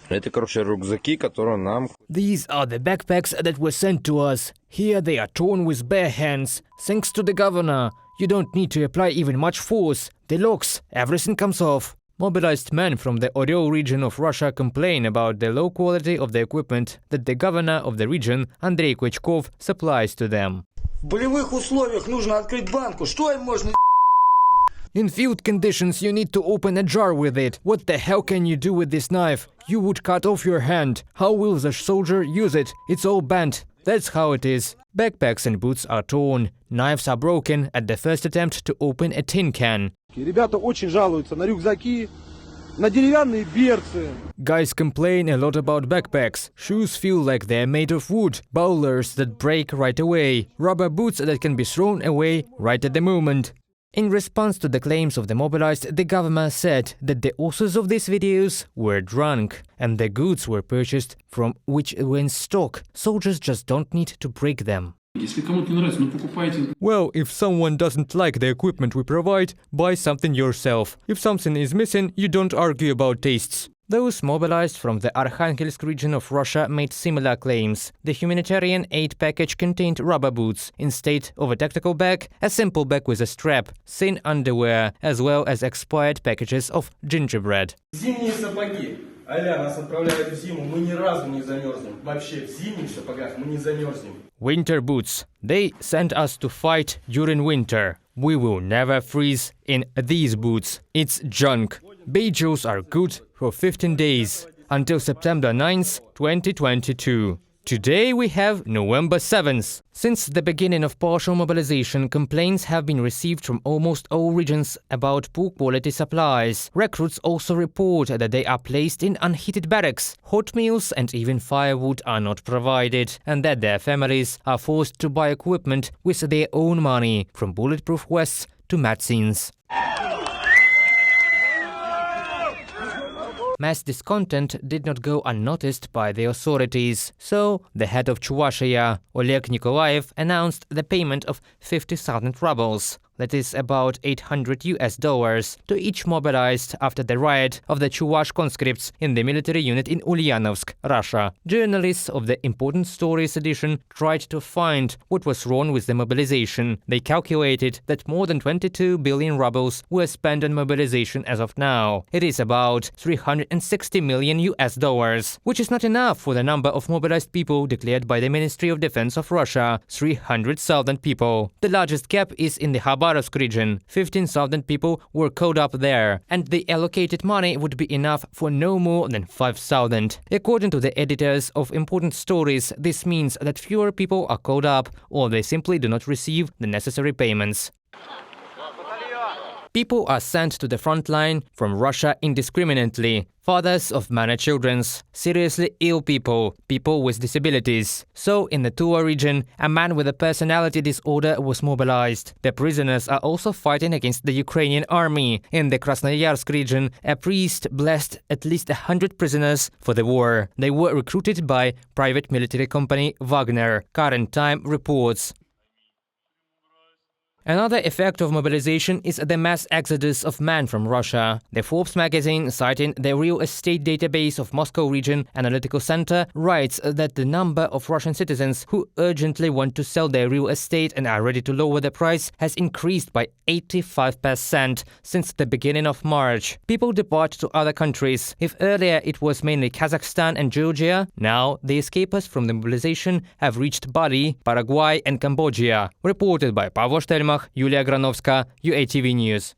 Это, короче, рюкзаки, которые нам... These are the backpacks that were sent to us. Here they are torn with bare hands. Thanks to the governor. You don't need to apply even much force. The locks, everything comes off. Mobilized men from the Oryol region of Russia complain about the low quality of the equipment that the governor of the region, Andrei Klitschkov, supplies to them. В полевых условиях нужно открыть банку. Что им можно? In field conditions, you need to open a jar with it. What the hell can you do with this knife? You would cut off your hand. How will the soldier use it? It's all bent. That's how it is. Backpacks and boots are torn. Knives are broken at the first attempt to open a tin can. Ребята очень жалуются на рюкзаки, на деревянные берцы. Guys complain a lot about backpacks. Shoes feel like they're made of wood. Bowlers that break right away. Rubber boots that can be thrown away right at the moment. In response to the claims of the mobilized, the government said that the authors of these videos were drunk and the goods were purchased from which were in stock. Soldiers just don't need to break them. Well, if someone doesn't like the equipment we provide, buy something yourself. If something is missing, you don't argue about tastes. Those mobilized from the Arkhangelsk region of Russia made similar claims. The humanitarian aid package contained rubber boots instead of a tactical bag, a simple bag with a strap, thin underwear, as well as expired packages of gingerbread. Зимние сапоги. Аля, нас отправляют в зиму, мы ни разу не замерзнем. Вообще, в зимних сапогах мы не замерзнем. Winter boots. They sent us to fight during winter. We will never freeze in these boots. It's junk. Bejos are good for 15 days, until September 9th, 2022. Today we have November 7th. Since the beginning of partial mobilization, complaints have been received from almost all regions about poor quality supplies. Recruits also report that they are placed in unheated barracks. Hot meals and even firewood are not provided, and that their families are forced to buy equipment with their own money, from bulletproof vests to medicines. Mass discontent did not go unnoticed by the authorities, so the head of Chuvashia, Oleg Nikolaev, announced the payment of 50,000 rubles, that is about $800, to each mobilized after the riot of the Chuvash conscripts in the military unit in Ulyanovsk, Russia. Journalists of the Important Stories edition tried to find what was wrong with the mobilization. They calculated that more than 22 billion rubles were spent on mobilization as of now. It is about $360 million, which is not enough for the number of mobilized people declared by the Ministry of Defense of Russia, 300,000 people. The largest gap is in the Khabarovsk region. 15,000 people were caught up there, and the allocated money would be enough for no more than 5,000. According to the editors of Important Stories, this means that fewer people are caught up, or they simply do not receive the necessary payments. People are sent to the front line from Russia indiscriminately. Fathers of many children, seriously ill people, people with disabilities. So, in the Tula region, a man with a personality disorder was mobilized. The prisoners are also fighting against the Ukrainian army. In the Krasnoyarsk region, a priest blessed at least 100 prisoners for the war. They were recruited by private military company Wagner, Current Time reports. Another effect of mobilization is the mass exodus of men from Russia. The Forbes magazine, citing the real estate database of Moscow Region Analytical Center, writes that the number of Russian citizens who urgently want to sell their real estate and are ready to lower the price has increased by 85% since the beginning of March. People depart to other countries. If earlier it was mainly Kazakhstan and Georgia, now the escapers from the mobilization have reached Bali, Paraguay and Cambodia. Reported by Pavlo Shtelmach, Yulia Granovska, UATV News.